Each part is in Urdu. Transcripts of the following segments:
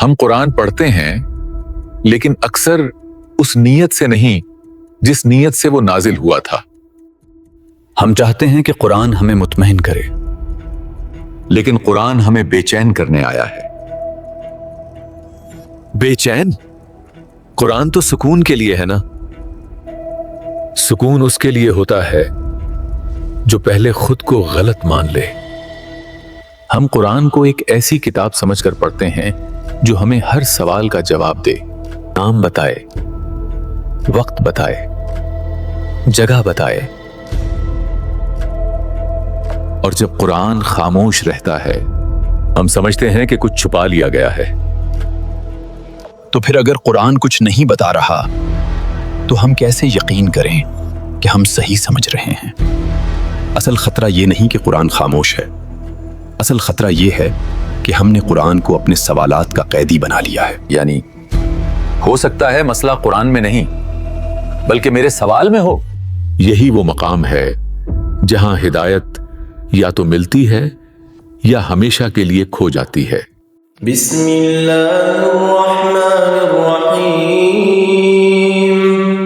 ہم قرآن پڑھتے ہیں لیکن اکثر اس نیت سے نہیں جس نیت سے وہ نازل ہوا تھا۔ ہم چاہتے ہیں کہ قرآن ہمیں مطمئن کرے، لیکن قرآن ہمیں بے چین کرنے آیا ہے۔ بے چین؟ قرآن تو سکون کے لیے ہے نا؟ سکون اس کے لیے ہوتا ہے جو پہلے خود کو غلط مان لے۔ ہم قرآن کو ایک ایسی کتاب سمجھ کر پڑھتے ہیں جو ہمیں ہر سوال کا جواب دے، نام بتائے، وقت بتائے، جگہ بتائے۔ اور جب قرآن خاموش رہتا ہے ہم سمجھتے ہیں کہ کچھ چھپا لیا گیا ہے۔ تو پھر اگر قرآن کچھ نہیں بتا رہا تو ہم کیسے یقین کریں کہ ہم صحیح سمجھ رہے ہیں؟ اصل خطرہ یہ نہیں کہ قرآن خاموش ہے، اصل خطرہ یہ ہے کہ ہم نے قرآن کو اپنے سوالات کا قیدی بنا لیا ہے۔ یعنی ہو سکتا ہے مسئلہ قرآن میں نہیں بلکہ میرے سوال میں ہو۔ یہی وہ مقام ہے جہاں ہدایت یا تو ملتی ہے یا ہمیشہ کے لیے کھو جاتی ہے۔ بسم اللہ الرحمن الرحیم،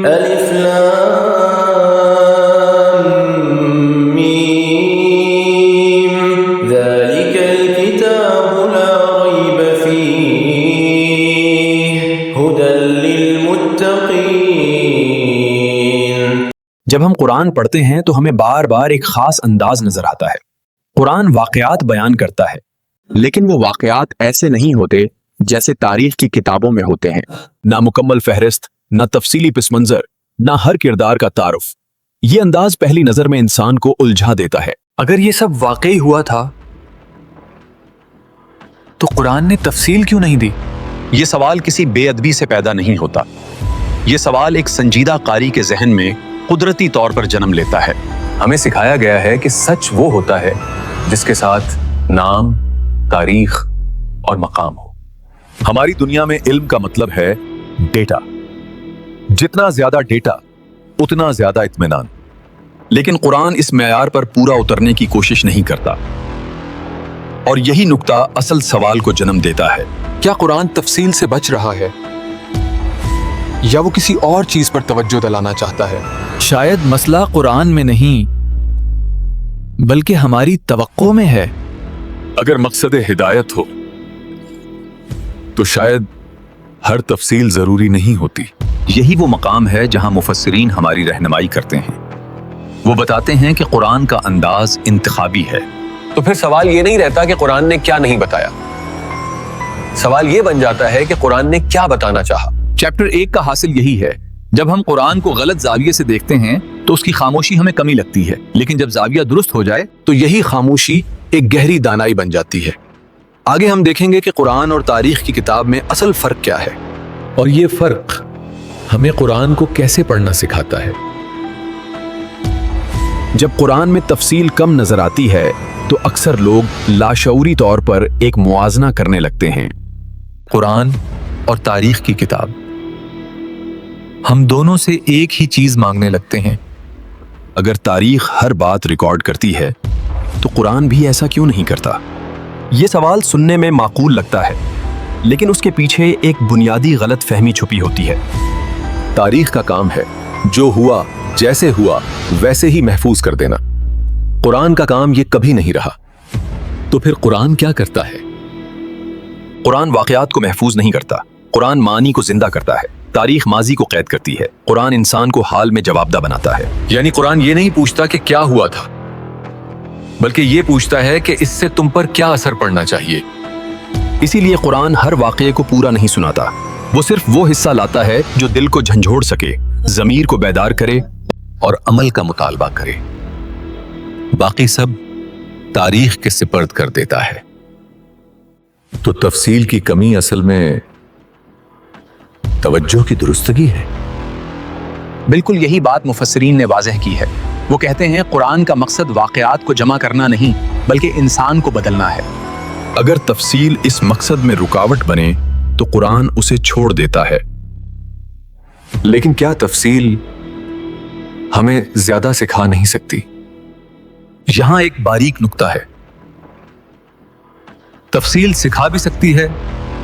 الف لام میم، ذالک الکتاب لا ریب فیہ، ھدی للمتقین۔ جب ہم قرآن پڑھتے ہیں تو ہمیں بار بار ایک خاص انداز نظر آتا ہے۔ قرآن واقعات بیان کرتا ہے، لیکن وہ واقعات ایسے نہیں ہوتے جیسے تاریخ کی کتابوں میں ہوتے ہیں۔ نہ مکمل فہرست، نہ تفصیلی پس منظر، نہ ہر کردار کا تعارف۔ یہ انداز پہلی نظر میں انسان کو الجھا دیتا ہے۔ اگر یہ سب واقعی ہوا تھا تو قرآن نے تفصیل کیوں نہیں دی؟ یہ سوال کسی بے ادبی سے پیدا نہیں ہوتا، یہ سوال ایک سنجیدہ قاری کے ذہن میں قدرتی طور پر جنم لیتا ہے۔ ہمیں سکھایا گیا ہے کہ سچ وہ ہوتا ہے جس کے ساتھ نام، تاریخ اور مقام ہو۔ ہماری دنیا میں علم کا مطلب ہے ڈیٹا، جتنا زیادہ ڈیٹا اتنا زیادہ اطمینان۔ لیکن قرآن اس معیار پر پورا اترنے کی کوشش نہیں کرتا، اور یہی نکتہ اصل سوال کو جنم دیتا ہے۔ کیا قرآن تفصیل سے بچ رہا ہے یا وہ کسی اور چیز پر توجہ دلانا چاہتا ہے؟ شاید مسئلہ قرآن میں نہیں بلکہ ہماری توقع میں ہے۔ اگر مقصد ہدایت ہو تو شاید ہر تفصیل ضروری نہیں ہوتی۔ یہی وہ مقام ہے جہاں مفسرین ہماری رہنمائی کرتے ہیں۔ وہ بتاتے ہیں کہ قرآن کا انداز انتخابی ہے۔ تو پھر سوال یہ نہیں رہتا کہ قرآن نے کیا نہیں بتایا، سوال یہ بن جاتا ہے کہ قرآن نے کیا بتانا چاہا۔ چیپٹر 1 کا حاصل یہی ہے۔ جب ہم قرآن کو غلط زاویے سے دیکھتے ہیں تو اس کی خاموشی ہمیں کمی لگتی ہے، لیکن جب زاویہ درست ہو جائے تو یہی خاموشی ایک گہری دانائی بن جاتی ہے۔ آگے ہم دیکھیں گے کہ قرآن اور تاریخ کی کتاب میں اصل فرق کیا ہے، اور یہ فرق ہمیں قرآن کو کیسے پڑھنا سکھاتا ہے۔ جب قرآن میں تفصیل کم نظر آتی ہے تو اکثر لوگ لاشعوری طور پر ایک موازنہ کرنے لگتے ہیں۔ قرآن اور تاریخ کی کتاب، ہم دونوں سے ایک ہی چیز مانگنے لگتے ہیں۔ اگر تاریخ ہر بات ریکارڈ کرتی ہے تو قرآن بھی ایسا کیوں نہیں کرتا؟ یہ سوال سننے میں معقول لگتا ہے، لیکن اس کے پیچھے ایک بنیادی غلط فہمی چھپی ہوتی ہے۔ تاریخ کا کام ہے جو ہوا جیسے ہوا ویسے ہی محفوظ کر دینا۔ قرآن کا کام یہ کبھی نہیں رہا۔ تو پھر قرآن کیا کرتا ہے؟ قرآن واقعات کو محفوظ نہیں کرتا، قرآن معنی کو زندہ کرتا ہے۔ تاریخ ماضی کو قید کرتی ہے، قرآن انسان کو حال میں جوابدہ بناتا ہے۔ یعنی قرآن یہ نہیں پوچھتا کہ کیا ہوا تھا، بلکہ یہ پوچھتا ہے کہ اس سے تم پر کیا اثر پڑنا چاہیے۔ اسی لیے قرآن ہر واقعے کو پورا نہیں سناتا، وہ صرف وہ حصہ لاتا ہے جو دل کو جھنجھوڑ سکے، ضمیر کو بیدار کرے اور عمل کا مطالبہ کرے۔ باقی سب تاریخ کے سپرد کر دیتا ہے۔ تو تفصیل کی کمی اصل میں توجہ کی درستگی ہے۔ بالکل یہی بات مفسرین نے واضح کی ہے۔ وہ کہتے ہیں قرآن کا مقصد واقعات کو جمع کرنا نہیں بلکہ انسان کو بدلنا ہے۔ اگر تفصیل اس مقصد میں رکاوٹ بنے تو قرآن اسے چھوڑ دیتا ہے۔ لیکن کیا تفصیل ہمیں زیادہ سکھا نہیں سکتی؟ یہاں ایک باریک نکتہ ہے۔ تفصیل سکھا بھی سکتی ہے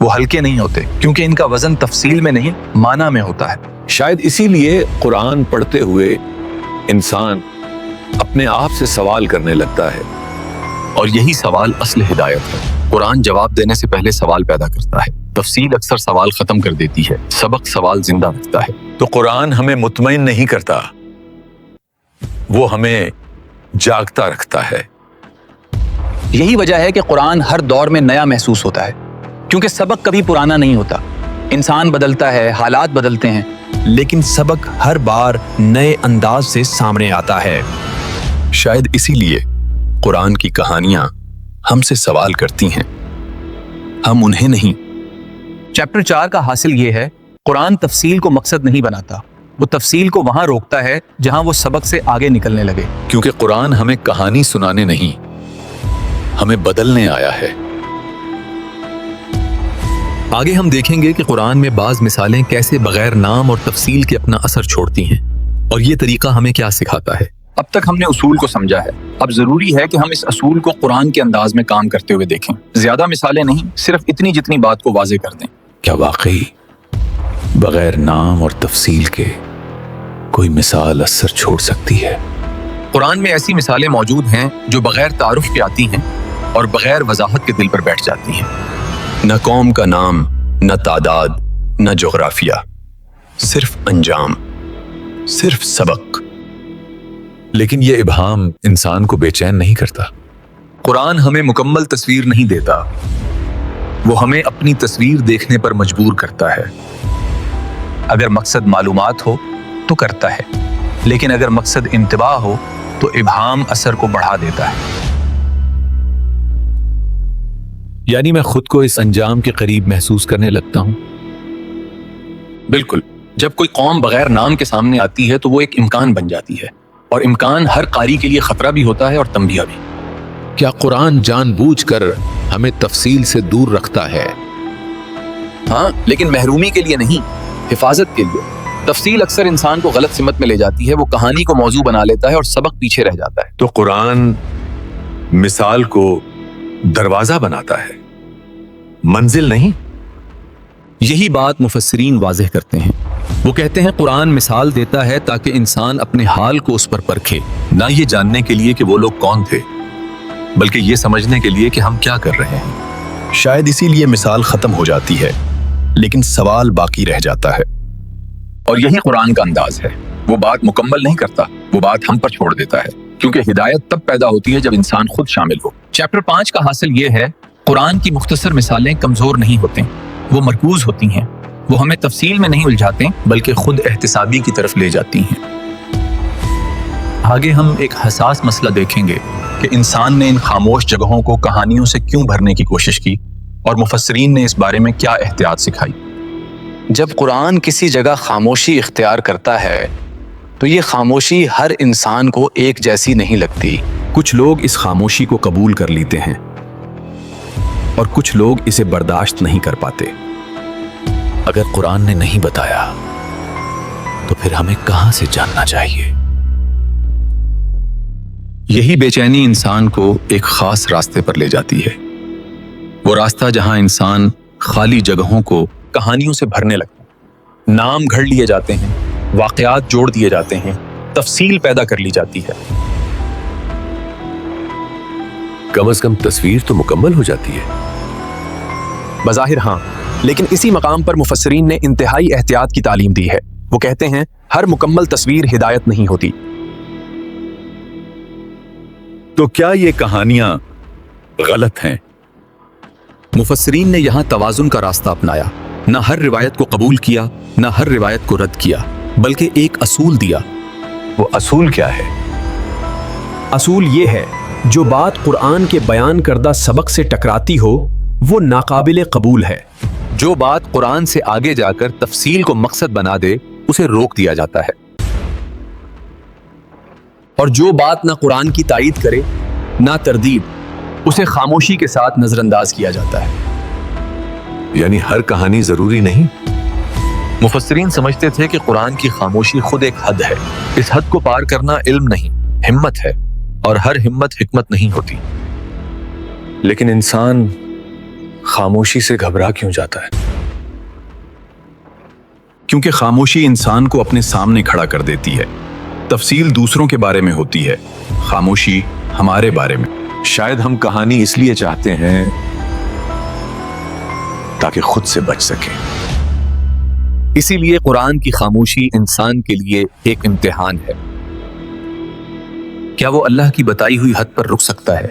وہ ہلکے نہیں ہوتے کیونکہ ان کا وزن تفصیل میں نہیں معنی میں ہوتا ہے۔ شاید اسی لیے قرآن پڑھتے ہوئے انسان اپنے آپ سے سوال کرنے لگتا ہے، اور یہی سوال اصل ہدایت ہے۔ قرآن جواب دینے سے پہلے سوال پیدا کرتا ہے، تفصیل اکثر سوال ختم کر دیتی ہے، سبق سوال زندہ رکھتا ہے۔ تو قرآن ہمیں مطمئن نہیں کرتا، وہ ہمیں جاگتا رکھتا ہے۔ یہی وجہ ہے کہ قرآن ہر دور میں نیا محسوس ہوتا ہے، کیونکہ سبق کبھی پرانا نہیں ہوتا۔ انسان بدلتا ہے، حالات بدلتے ہیں، لیکن سبق ہر بار نئے انداز سے سامنے آتا ہے۔ شاید اسی لیے قرآن کی کہانیاں ہم سے سوال کرتی ہیں، ہم انہیں نہیں۔ چیپٹر 4 کا حاصل یہ ہے، قرآن تفصیل کو مقصد نہیں بناتا، وہ تفصیل کو وہاں روکتا ہے جہاں وہ سبق سے آگے نکلنے لگے۔ کیونکہ قرآن ہمیں کہانی سنانے نہیں، ہمیں بدلنے آیا ہے۔ آگے ہم دیکھیں گے کہ قرآن میں بعض مثالیں کیسے بغیر نام اور تفصیل کے اپنا اثر چھوڑتی ہیں، اور یہ طریقہ ہمیں کیا سکھاتا ہے۔ اب تک ہم نے اصول کو سمجھا ہے، اب ضروری ہے کہ ہم اس اصول کو قرآن کے انداز میں کام کرتے ہوئے دیکھیں۔ زیادہ مثالیں نہیں، صرف اتنی جتنی بات کو واضح کر دیں۔ کیا واقعی بغیر نام اور تفصیل کے کوئی مثال اثر چھوڑ سکتی ہے؟ قرآن میں ایسی مثالیں موجود ہیں جو بغیر تعارف کے آتی ہیں اور بغیر وضاحت کے دل پر بیٹھ جاتی ہیں۔ نہ قوم کا نام، نہ تعداد، نہ جغرافیہ، صرف انجام، صرف سبق۔ لیکن یہ ابہام انسان کو بے چین نہیں کرتا۔ قرآن ہمیں مکمل تصویر نہیں دیتا، وہ ہمیں اپنی تصویر دیکھنے پر مجبور کرتا ہے۔ اگر مقصد معلومات ہو تو کرتا ہے، لیکن اگر مقصد انتباہ ہو تو ابہام اثر کو بڑھا دیتا ہے۔ یعنی میں خود کو اس انجام کے قریب محسوس کرنے لگتا ہوں۔ بالکل، جب کوئی قوم بغیر نام کے سامنے آتی ہے تو وہ ایک امکان بن جاتی ہے، اور امکان ہر قاری کے لیے خطرہ بھی ہوتا ہے اور تنبیہ بھی۔ کیا قرآن جان بوجھ کر ہمیں تفصیل سے دور رکھتا ہے؟ ہاں، لیکن محرومی کے لیے نہیں، حفاظت کے لیے۔ تفصیل اکثر انسان کو غلط سمت میں لے جاتی ہے، وہ کہانی کو موضوع بنا لیتا ہے اور سبق پیچھے رہ جاتا ہے۔ تو قرآن مثال کو دروازہ بناتا ہے، منزل نہیں۔ یہی بات مفسرین واضح کرتے ہیں۔ وہ کہتے ہیں قرآن مثال دیتا ہے تاکہ انسان اپنے حال کو اس پر پرکھے، نہ یہ جاننے کے لیے کہ وہ لوگ کون تھے، بلکہ یہ سمجھنے کے لیے کہ ہم کیا کر رہے ہیں۔ شاید اسی لیے مثال ختم ہو جاتی ہے، لیکن سوال باقی رہ جاتا ہے۔ اور یہی قرآن کا انداز ہے، وہ بات مکمل نہیں کرتا، وہ بات ہم پر چھوڑ دیتا ہے، کیونکہ ہدایت تب پیدا ہوتی ہے جب انسان خود شامل ہو۔ چیپٹر 5 کا حاصل یہ ہے، قرآن کی مختصر مثالیں کمزور نہیں ہوتے، وہ مرکوز ہوتی ہیں، وہ ہمیں تفصیل میں نہیں الجھاتے بلکہ خود احتسابی کی طرف لے جاتی ہیں۔ آگے ہم ایک حساس مسئلہ دیکھیں گے کہ انسان نے ان خاموش جگہوں کو کہانیوں سے کیوں بھرنے کی کوشش کی، اور مفسرین نے اس بارے میں کیا احتیاط سکھائی۔ جب قرآن کسی جگہ خاموشی اختیار کرتا ہے تو یہ خاموشی ہر انسان کو ایک جیسی نہیں لگتی۔ کچھ لوگ اس خاموشی کو قبول کر لیتے ہیں اور کچھ لوگ اسے برداشت نہیں کر پاتے۔ اگر قرآن نے نہیں بتایا تو پھر ہمیں کہاں سے جاننا چاہیے؟ یہی بے چینی انسان کو ایک خاص راستے پر لے جاتی ہے، وہ راستہ جہاں انسان خالی جگہوں کو کہانیوں سے بھرنے لگتا ہے۔ نام گھڑ لیے جاتے ہیں، واقعات جوڑ دیے جاتے ہیں، تفصیل پیدا کر لی جاتی ہے۔ کم از کم تصویر تو مکمل ہو جاتی ہے۔ بظاہر ہاں، لیکن اسی مقام پر مفسرین نے انتہائی احتیاط کی تعلیم دی ہے۔ وہ کہتے ہیں ہر مکمل تصویر ہدایت نہیں ہوتی۔ تو کیا یہ کہانیاں غلط ہیں؟ مفسرین نے یہاں توازن کا راستہ اپنایا، نہ ہر روایت کو قبول کیا، نہ ہر روایت کو رد کیا، بلکہ ایک اصول دیا۔ وہ اصول کیا ہے؟ اصول یہ ہے، جو بات قرآن کے بیان کردہ سبق سے ٹکراتی ہو وہ ناقابل قبول ہے۔ جو بات قرآن سے آگے جا کر تفصیل کو مقصد بنا دے اسے روک دیا جاتا ہے، اور جو بات نہ قرآن کی تائید کرے نہ تردید اسے خاموشی کے ساتھ نظر انداز کیا جاتا ہے۔ یعنی ہر کہانی ضروری نہیں؟ مفسرین سمجھتے تھے کہ قرآن کی خاموشی خود ایک حد ہے، اس حد کو پار کرنا علم نہیں ہمت ہے، اور ہر ہمت حکمت نہیں ہوتی۔ لیکن انسان خاموشی سے گھبرا کیوں جاتا ہے؟ کیونکہ خاموشی انسان کو اپنے سامنے کھڑا کر دیتی ہے۔ تفصیل دوسروں کے بارے میں ہوتی ہے، خاموشی ہمارے بارے میں۔ شاید ہم کہانی اس لیے چاہتے ہیں تاکہ خود سے بچ سکیں۔ اسی لیے قرآن کی خاموشی انسان کے لیے ایک امتحان ہے۔ کیا وہ اللہ کی بتائی ہوئی حد پر رک سکتا ہے،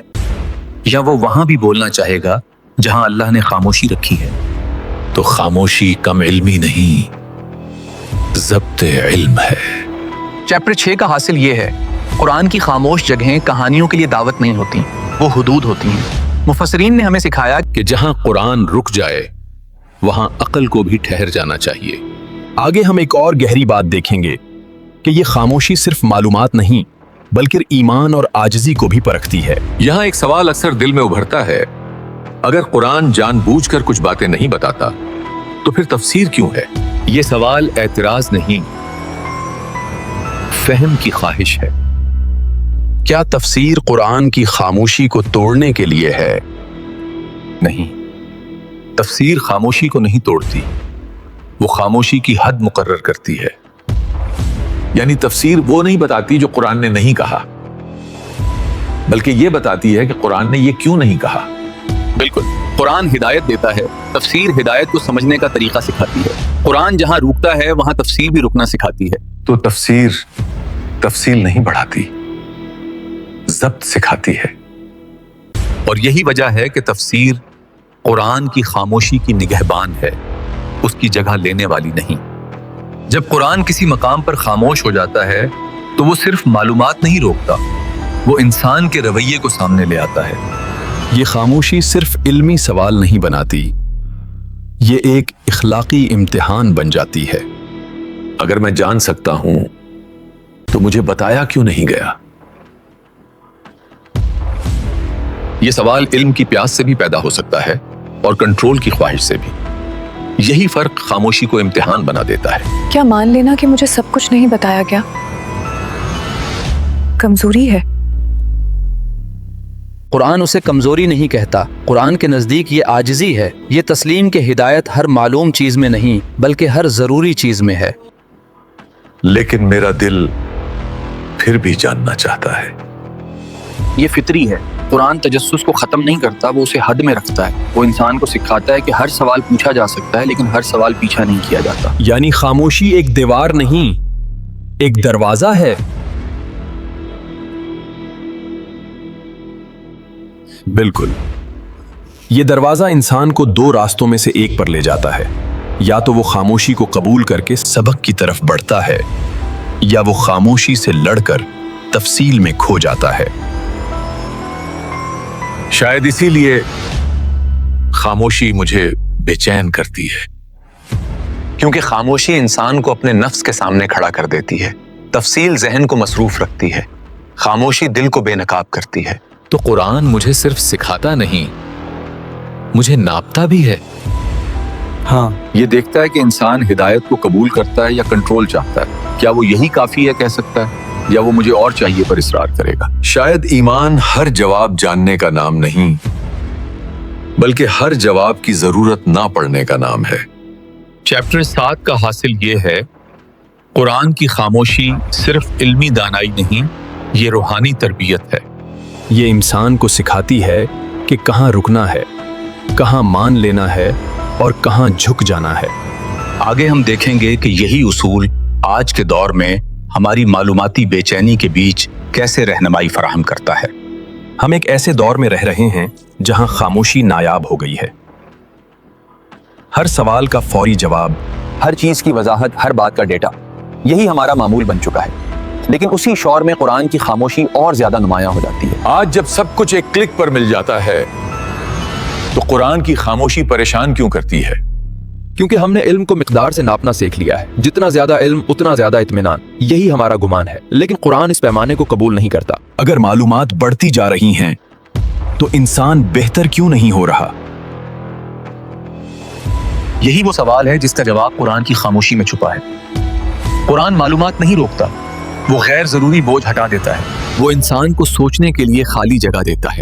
یا وہ وہاں بھی بولنا چاہے گا جہاں اللہ نے خاموشی رکھی ہے؟ تو خاموشی کم علمی نہیں، ضبط علم ہے۔ چیپٹر 6 کا حاصل یہ ہے، قرآن کی خاموش جگہیں کہانیوں کے لیے دعوت نہیں ہوتی، وہ حدود ہوتی ہیں۔ مفسرین نے ہمیں سکھایا کہ جہاں قرآن رک جائے وہاں عقل کو بھی ٹھہر جانا چاہیے۔ آگے ہم ایک اور گہری بات دیکھیں گے کہ یہ خاموشی صرف معلومات نہیں بلکہ ایمان اور عاجزی کو بھی پرکھتی ہے۔ یہاں ایک سوال اکثر دل میں ابھرتا ہے، اگر قرآن جان بوجھ کر کچھ باتیں نہیں بتاتا تو پھر تفسیر کیوں ہے؟ یہ سوال اعتراض نہیں، فہم کی خواہش ہے۔ کیا تفسیر قرآن کی خاموشی کو توڑنے کے لیے ہے؟ نہیں، تفسیر خاموشی کو نہیں توڑتی، وہ خاموشی کی حد مقرر کرتی ہے۔ یعنی تفسیر وہ نہیں بتاتی جو قرآن نے نہیں کہا، بلکہ یہ بتاتی ہے کہ قرآن نے یہ کیوں نہیں کہا۔ بالکل، قرآن ہدایت دیتا ہے، تفسیر ہدایت کو سمجھنے کا طریقہ سکھاتی ہے۔ قرآن جہاں روکتا ہے وہاں تفسیر بھی رکنا سکھاتی ہے۔ تو تفسیر تفصیل نہیں بڑھاتی، ضبط سکھاتی ہے۔ اور یہی وجہ ہے کہ تفسیر قرآن کی خاموشی کی نگہبان ہے، اس کی جگہ لینے والی نہیں۔ جب قرآن کسی مقام پر خاموش ہو جاتا ہے تو وہ صرف معلومات نہیں روکتا، وہ انسان کے رویے کو سامنے لے آتا ہے۔ یہ خاموشی صرف علمی سوال نہیں بناتی، یہ ایک اخلاقی امتحان بن جاتی ہے۔ اگر میں جان سکتا ہوں تو مجھے بتایا کیوں نہیں گیا؟ یہ سوال علم کی پیاس سے بھی پیدا ہو سکتا ہے اور کنٹرول کی خواہش سے بھی۔ یہی فرق خاموشی کو امتحان بنا دیتا ہے۔ کیا مان لینا کہ مجھے سب کچھ نہیں بتایا گیا کمزوری ہے؟ قرآن اسے کمزوری نہیں کہتا، قرآن کے نزدیک یہ عاجزی ہے، یہ تسلیم کہ ہدایت ہر معلوم چیز میں نہیں بلکہ ہر ضروری چیز میں ہے۔ لیکن میرا دل پھر بھی جاننا چاہتا ہے۔ یہ فطری ہے، قرآن تجسس کو ختم نہیں کرتا، وہ اسے حد میں رکھتا ہے۔ وہ انسان کو سکھاتا ہے کہ ہر سوال پوچھا جا سکتا ہے لیکن ہر سوال پیچھا نہیں کیا جاتا۔ یعنی خاموشی ایک دیوار نہیں، ایک دروازہ ہے۔ بالکل، یہ دروازہ انسان کو دو راستوں میں سے ایک پر لے جاتا ہے، یا تو وہ خاموشی کو قبول کر کے سبق کی طرف بڑھتا ہے، یا وہ خاموشی سے لڑ کر تفصیل میں کھو جاتا ہے۔ شاید اسی لیے خاموشی مجھے بے چین کرتی ہے، کیونکہ خاموشی انسان کو اپنے نفس کے سامنے کھڑا کر دیتی ہے، تفصیل ذہن کو مصروف رکھتی ہے، خاموشی دل کو بے نقاب کرتی ہے۔ تو قرآن مجھے صرف سکھاتا نہیں، مجھے ناپتا بھی ہے۔ ہاں، یہ دیکھتا ہے کہ انسان ہدایت کو قبول کرتا ہے یا کنٹرول چاہتا ہے۔ کیا وہ یہی کافی ہے کہہ سکتا ہے، یا وہ مجھے اور چاہیے پر اصرار کرے گا؟ شاید ایمان ہر جواب جاننے کا نام نہیں، بلکہ ہر جواب کی ضرورت نہ پڑنے کا نام ہے۔ چیپٹر 7 کا حاصل یہ ہے، قرآن کی خاموشی صرف علمی دانائی نہیں، یہ روحانی تربیت ہے۔ یہ انسان کو سکھاتی ہے کہ کہاں رکنا ہے، کہاں مان لینا ہے اور کہاں جھک جانا ہے۔ آگے ہم دیکھیں گے کہ یہی اصول آج کے دور میں ہماری معلوماتی بے چینی کے بیچ کیسے رہنمائی فراہم کرتا ہے۔ ہم ایک ایسے دور میں رہ رہے ہیں جہاں خاموشی نایاب ہو گئی ہے۔ ہر سوال کا فوری جواب، ہر چیز کی وضاحت، ہر بات کا ڈیٹا، یہی ہمارا معمول بن چکا ہے۔ لیکن اسی شور میں قرآن کی خاموشی اور زیادہ نمایاں ہو جاتی ہے۔ آج جب سب کچھ ایک کلک پر مل جاتا ہے تو قرآن کی خاموشی پریشان کیوں کرتی ہے؟ کیونکہ ہم نے علم کو مقدار سے ناپنا سیکھ لیا ہے، جتنا زیادہ علم اتنا زیادہ اطمینان، یہی ہمارا گمان ہے۔ لیکن قرآن اس پیمانے کو قبول نہیں کرتا۔ اگر معلومات بڑھتی جا رہی ہیں تو انسان بہتر کیوں نہیں ہو رہا؟ یہی وہ سوال ہے جس کا جواب قرآن کی خاموشی میں چھپا ہے۔ قرآن معلومات نہیں روکتا، وہ غیر ضروری بوجھ ہٹا دیتا ہے، وہ انسان کو سوچنے کے لیے خالی جگہ دیتا ہے۔